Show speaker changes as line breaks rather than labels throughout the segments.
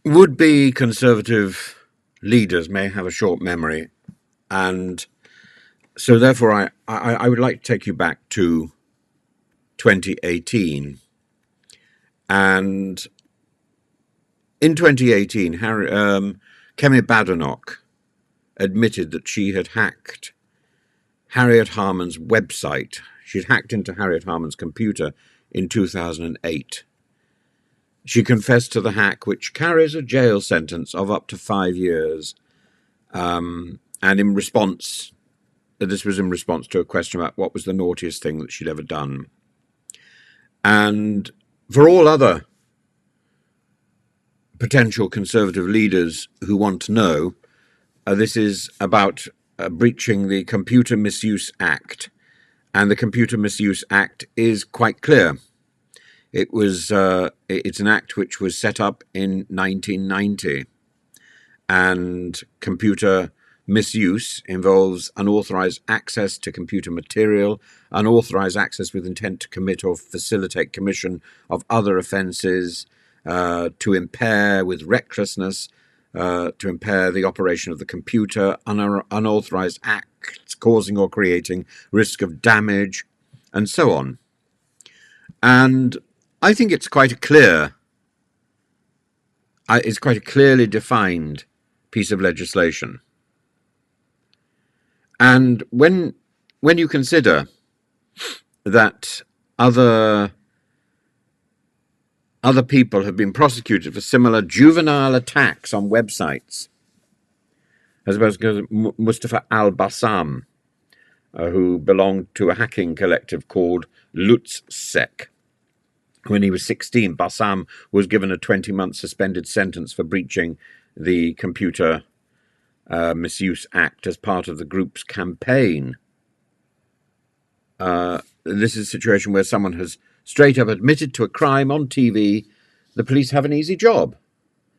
Would-be Conservative leaders may have a short memory, and so therefore I would like to take you back to 2018. And in 2018, Kemi Badenoch admitted that she had hacked Harriet Harman's website. She'd hacked into Harriet Harman's computer in 2008. She confessed to the hack, which carries a jail sentence of up to 5 years. And in response, this was in response to a question about what was the naughtiest thing that she'd ever done. And for all other potential Conservative leaders who want to know, this is about breaching the Computer Misuse Act. And the Computer Misuse Act is quite clear. It's an act which was set up in 1990, and computer misuse involves unauthorized access to computer material, unauthorized access with intent to commit or facilitate commission of other offences, to impair with recklessness, to impair the operation of the computer, unauthorized acts causing or creating risk of damage, and so on. And I think it's quite a clearly defined piece of legislation. And when you consider that other people have been prosecuted for similar juvenile attacks on websites, as well as Mustafa al-Bassam, who belonged to a hacking collective called Lutzsec. When he was 16, Bassam was given a 20-month suspended sentence for breaching the Computer Misuse Act as part of the group's campaign. This is a situation where someone has straight up admitted to a crime on TV. The police have an easy job.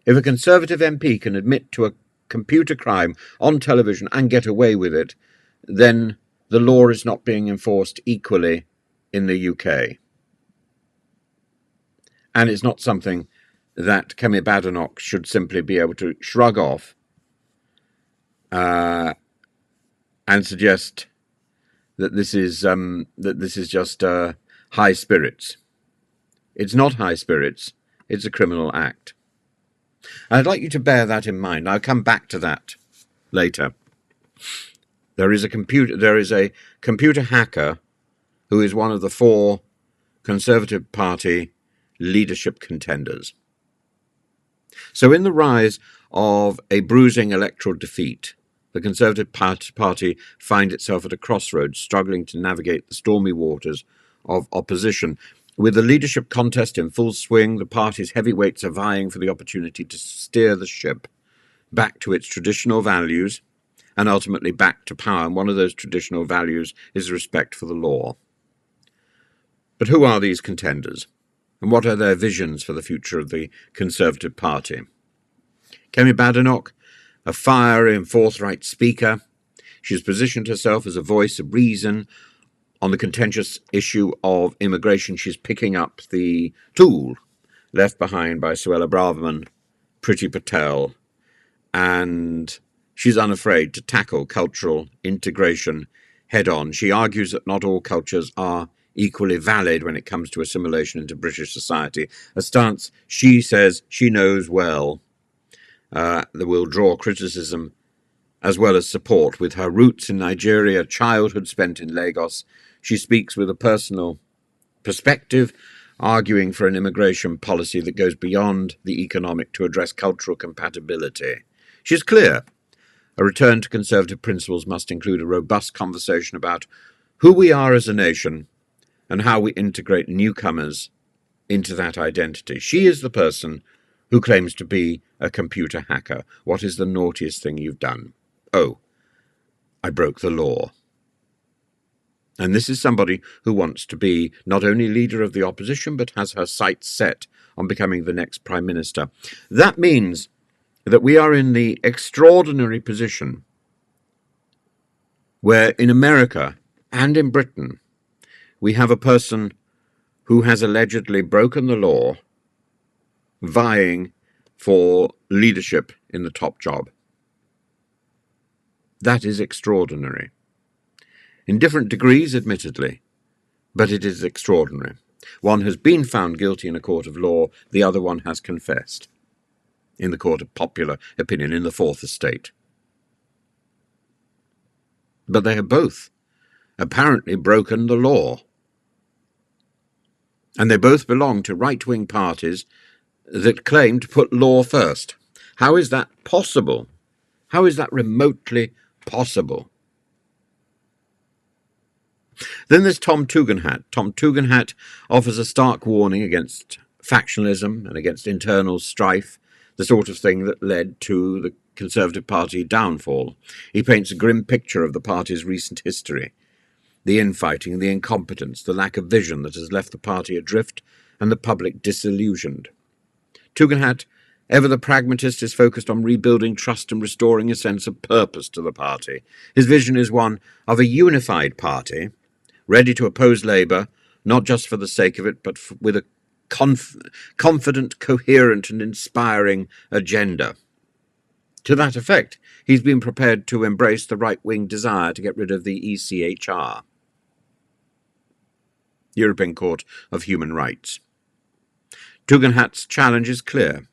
If a Conservative MP can admit to a computer crime on television and get away with it, then the law is not being enforced equally in the UK. And it's not something that Kemi Badenoch should simply be able to shrug off and suggest that this is just high spirits. It's not high spirits. It's a criminal act. And I'd like you to bear that in mind. I'll come back to that later. There is a computer hacker who is one of the 4 Conservative Party leadership contenders. So in the rise of a bruising electoral defeat, the Conservative Party find itself at a crossroads, struggling to navigate the stormy waters of opposition. With the leadership contest in full swing, the party's heavyweights are vying for the opportunity to steer the ship back to its traditional values and ultimately back to power. And one of those traditional values is respect for the law. But who are these contenders? And what are their visions for the future of the Conservative Party? Kemi Badenoch, a fiery and forthright speaker. She's positioned herself as a voice of reason on the contentious issue of immigration. She's picking up the tool left behind by Suella Braverman, Priti Patel, and she's unafraid to tackle cultural integration head-on. She argues that not all cultures are equally valid when it comes to assimilation into British society, a stance she says she knows well, that will draw criticism as well as support. With her roots in Nigeria, childhood spent in Lagos, she speaks with a personal perspective, arguing for an immigration policy that goes beyond the economic to address cultural compatibility. She's clear. A return to Conservative principles must include a robust conversation about who we are as a nation and how we integrate newcomers into that identity. She is the person who claims to be a computer hacker. What is the naughtiest thing you've done? Oh, I broke the law. And this is somebody who wants to be not only leader of the opposition, but has her sights set on becoming the next Prime Minister. That means that we are in the extraordinary position where in America and in Britain, we have a person who has allegedly broken the law, vying for leadership in the top job. That is extraordinary. In different degrees, admittedly, but it is extraordinary. One has been found guilty in a court of law, the other one has confessed in the court of popular opinion, in the Fourth Estate. But they have both apparently broken the law. And they both belong to right-wing parties that claim to put law first. How is that possible? How is that remotely possible? Then there's Tom Tugendhat. Tom Tugendhat offers a stark warning against factionalism and against internal strife, the sort of thing that led to the Conservative Party downfall. He paints a grim picture of the party's recent history, the infighting, the incompetence, the lack of vision that has left the party adrift and the public disillusioned. Tugendhat, ever the pragmatist, is focused on rebuilding trust and restoring a sense of purpose to the party. His vision is one of a unified party, ready to oppose Labour, not just for the sake of it, but with a confident, coherent and inspiring agenda. To that effect, he's been prepared to embrace the right-wing desire to get rid of the ECHR, European Court of Human Rights. Tugendhat's challenge is clear: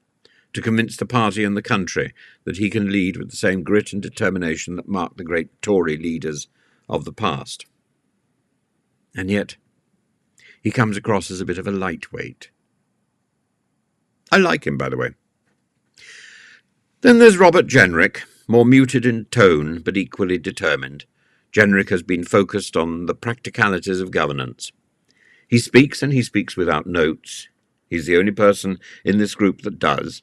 to convince the party and the country that he can lead with the same grit and determination that marked the great Tory leaders of the past. And yet, he comes across as a bit of a lightweight. I like him, by the way. Then there's Robert Jenrick, more muted in tone but equally determined. Jenrick has been focused on the practicalities of governance. He speaks, and he speaks without notes. He's the only person in this group that does.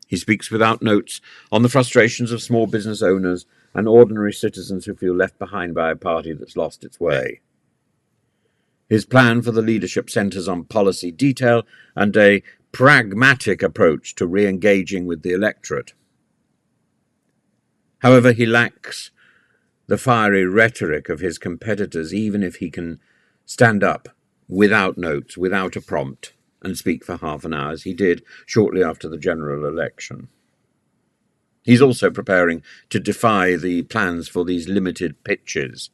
He speaks without notes on the frustrations of small business owners and ordinary citizens who feel left behind by a party that's lost its way. His plan for the leadership centres on policy detail and a pragmatic approach to re-engaging with the electorate. However, he lacks the fiery rhetoric of his competitors, even if he can stand up without notes, without a prompt, and speak for half an hour, as he did shortly after the general election. He's also preparing to defy the plans for these limited pitches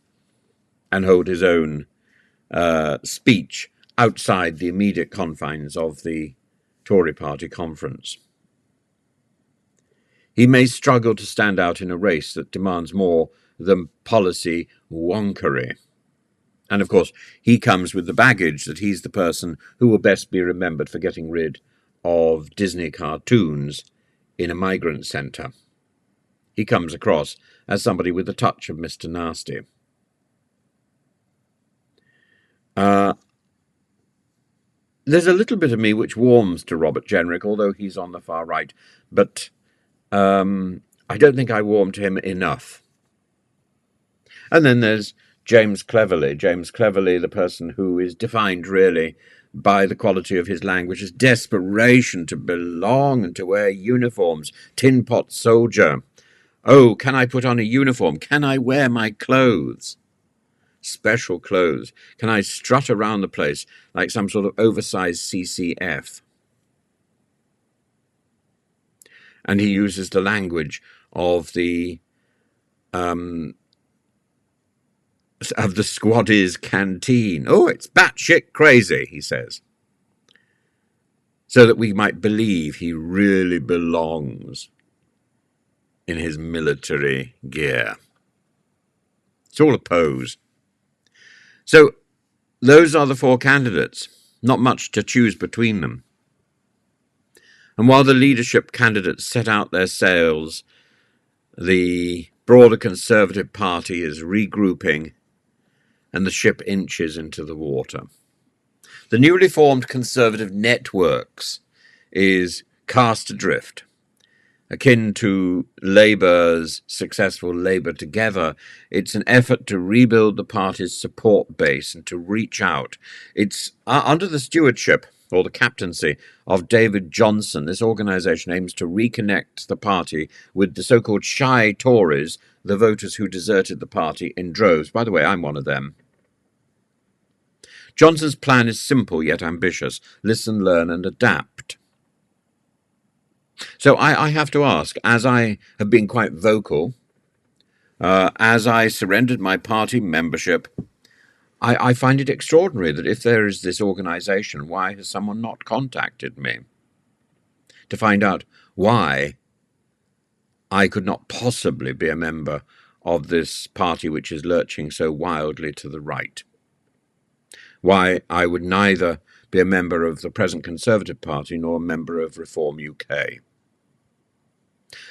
and hold his own speech outside the immediate confines of the Tory party conference. He may struggle to stand out in a race that demands more than policy wonkery. And of course, he comes with the baggage that he's the person who will best be remembered for getting rid of Disney cartoons in a migrant centre. He comes across as somebody with a touch of Mr. Nasty. There's a little bit of me which warms to Robert Jenrick, although he's on the far right, but I don't think I warm to him enough. And then there's James Cleverly. James Cleverly, the person who is defined really by the quality of his language, his desperation to belong and to wear uniforms. Tin pot soldier. Oh, can I put on a uniform? Can I wear my clothes? Special clothes. Can I strut around the place like some sort of oversized CCF? And he uses the language of the squaddies' canteen. Oh, it's batshit crazy, he says, so that we might believe he really belongs in his military gear. It's all a pose. So those are the four candidates, not much to choose between them. And while the leadership candidates set out their sails, the broader Conservative Party is regrouping and the ship inches into the water. The newly formed Conservative Networks is cast adrift. Akin to Labour's successful Labour Together, it's an effort to rebuild the party's support base and to reach out. It's under the stewardship or the captaincy of David Johnson. This organisation aims to reconnect the party with the so-called shy Tories, the voters who deserted the party in droves. By the way, I'm one of them. Johnson's plan is simple yet ambitious. Listen, learn and adapt. So I have to ask, as I have been quite vocal, as I surrendered my party membership, I find it extraordinary that if there is this organisation, why has someone not contacted me to find out why I could not possibly be a member of this party which is lurching so wildly to the right? Why I would neither be a member of the present Conservative Party nor a member of Reform UK.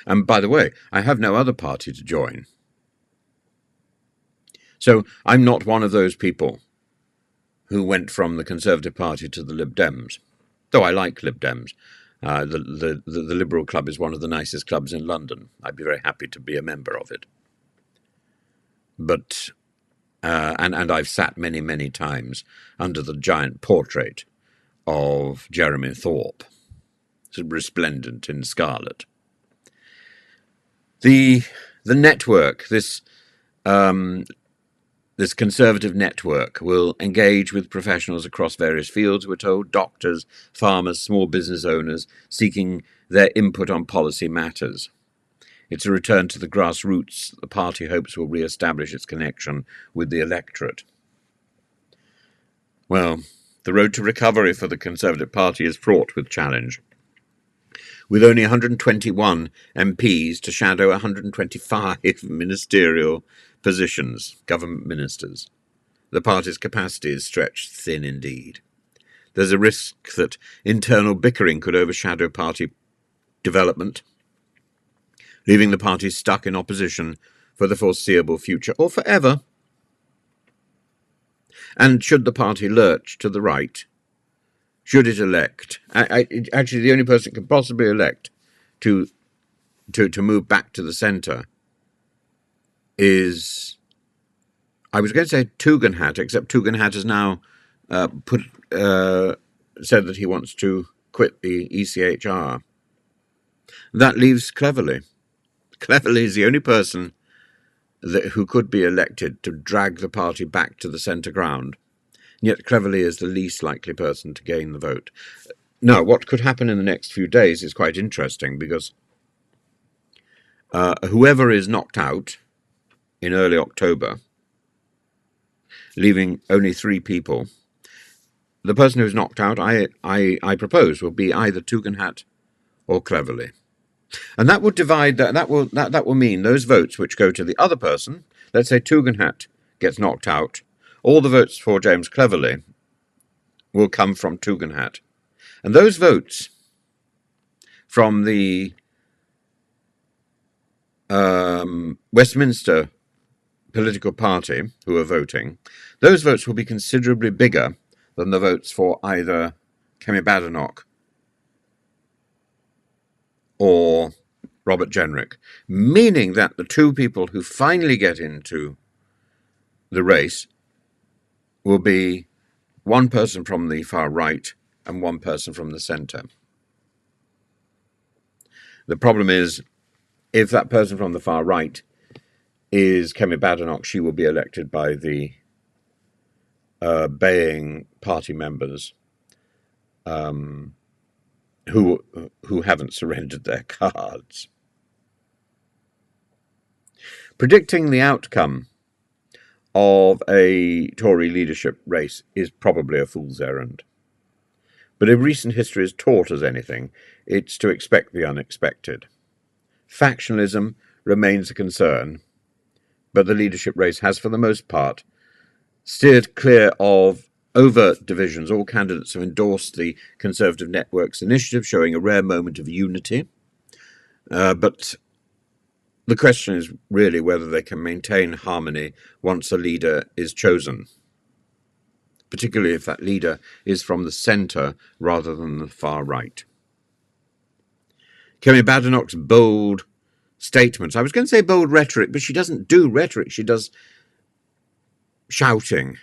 And by the way, I have no other party to join. So I'm not one of those people who went from the Conservative Party to the Lib Dems, though I like Lib Dems. The Liberal Club is one of the nicest clubs in London. I'd be very happy to be a member of it. But and I've sat many, many times under the giant portrait of Jeremy Thorpe, resplendent in scarlet. The network, this Conservative network, will engage with professionals across various fields, we're told: doctors, farmers, small business owners, seeking their input on policy matters. It's a return to the grassroots that the party hopes will re-establish its connection with the electorate. Well, the road to recovery for the Conservative Party is fraught with challenge. With only 121 MPs to shadow 125 ministerial positions, government ministers, the party's capacity is stretched thin indeed. There's a risk that internal bickering could overshadow party development, leaving the party stuck in opposition for the foreseeable future, or forever. And should the party lurch to the right, should it elect, actually the only person it can possibly elect to move back to the centre is, I was going to say Tugendhat, except Tugendhat has now said that he wants to quit the ECHR. That leaves Cleverly. Cleverly is the only person who could be elected to drag the party back to the centre ground. Yet Cleverly is the least likely person to gain the vote. Now, what could happen in the next few days is quite interesting, because whoever is knocked out in early October, leaving only 3 people, the person who's knocked out, I propose, will be either Tugendhat or Cleverly. And that would divide, that will mean those votes which go to the other person. Let's say Tugendhat gets knocked out, all the votes for James Cleverly will come from Tugendhat. And those votes from the Westminster political party who are voting, those votes will be considerably bigger than the votes for either Kemi Badenoch or Robert Jenrick, meaning that the 2 people who finally get into the race will be one person from the far right and one person from the centre. The problem is, if that person from the far right is Kemi Badenoch, she will be elected by the baying party members who haven't surrendered their cards. Predicting the outcome of a Tory leadership race is probably a fool's errand. But if recent history has taught us anything, it's to expect the unexpected. Factionalism remains a concern, but the leadership race has, for the most part, steered clear of overt divisions. All candidates have endorsed the Conservative Network's initiative, showing a rare moment of unity. But the question is really whether they can maintain harmony once a leader is chosen, particularly if that leader is from the centre rather than the far right. Kemi Badenoch's bold statements, I was going to say bold rhetoric, but she doesn't do rhetoric, she does shouting,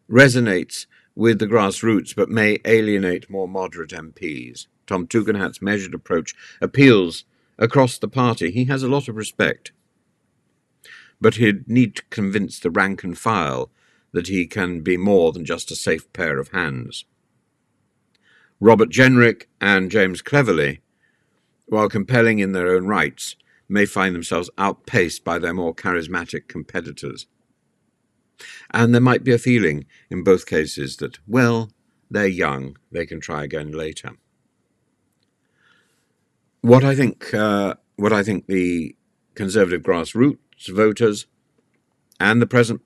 resonates with the grassroots but may alienate more moderate MPs. Tom Tugendhat's measured approach appeals across the party. He has a lot of respect, but he'd need to convince the rank and file that he can be more than just a safe pair of hands. Robert Jenrick and James Cleverly while compelling in their own rights, may find themselves outpaced by their more charismatic competitors. And there might be a feeling in both cases that, well, they're young, they can try again later. What I think the Conservative grassroots voters and the present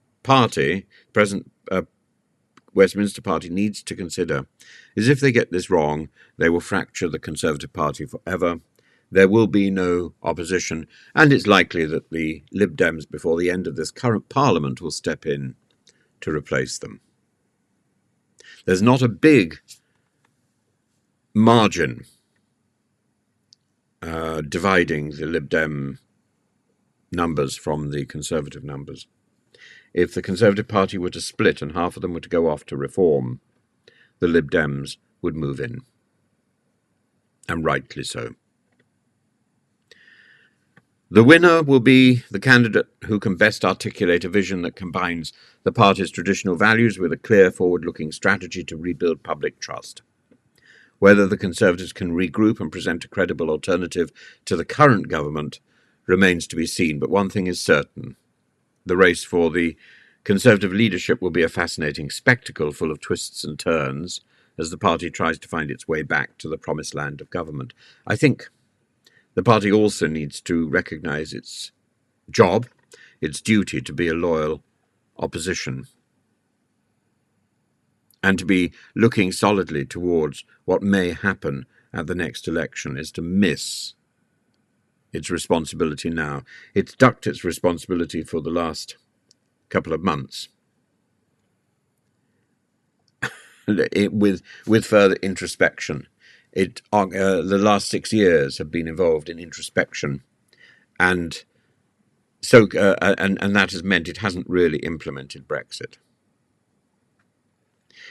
Westminster Party needs to consider is if they get this wrong, they will fracture the Conservative Party forever. There will be no opposition, and it's likely that the Lib Dems, before the end of this current Parliament, will step in to replace them. There's not a big margin dividing the Lib Dem numbers from the Conservative numbers. If the Conservative Party were to split and half of them were to go off to reform, the Lib Dems would move in, and rightly so. The winner will be the candidate who can best articulate a vision that combines the party's traditional values with a clear, forward-looking strategy to rebuild public trust. Whether the Conservatives can regroup and present a credible alternative to the current government remains to be seen, but one thing is certain. The race for the Conservative leadership will be a fascinating spectacle full of twists and turns as the party tries to find its way back to the promised land of government. I think the party also needs to recognise its job, its duty to be a loyal opposition, and to be looking solidly towards what may happen at the next election is to miss its responsibility now. It's ducked its responsibility for the last couple of months with further introspection. The last 6 years have been involved in introspection, and so and that has meant it hasn't really implemented Brexit.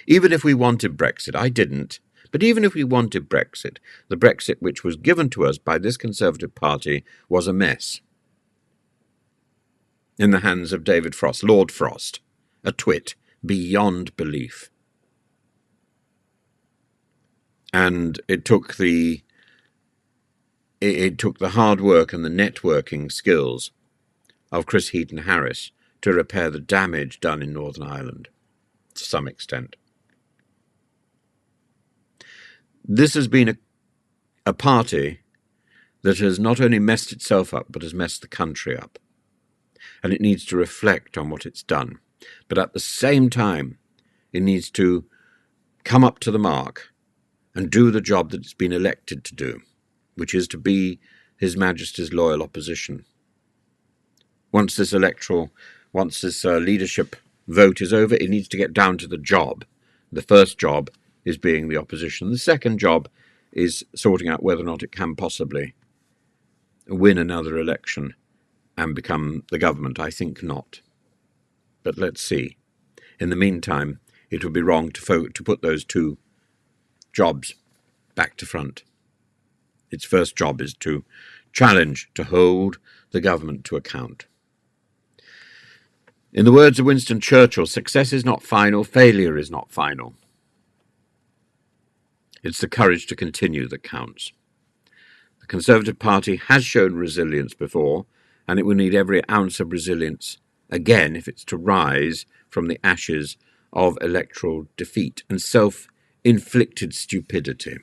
Even if we wanted Brexit, I didn't, but even if we wanted Brexit, the Brexit which was given to us by this Conservative Party was a mess. In the hands of David Frost, Lord Frost, a twit beyond belief. And it took the hard work and the networking skills of Chris Heaton Harris to repair the damage done in Northern Ireland to some extent. This has been a party that has not only messed itself up, but has messed the country up. And it needs to reflect on what it's done. But at the same time, it needs to come up to the mark and do the job that it's been elected to do, which is to be His Majesty's loyal opposition. Once this leadership vote is over, it needs to get down to the job. The first job is being the opposition. The second job is sorting out whether or not it can possibly win another election and become the government. I think not. But let's see. In the meantime, it would be wrong to put those two jobs back to front. Its first job is to challenge, to hold the government to account. In the words of Winston Churchill, success is not final, failure is not final. It's the courage to continue that counts. The Conservative Party has shown resilience before, and it will need every ounce of resilience again if it's to rise from the ashes of electoral defeat and self-inflicted stupidity.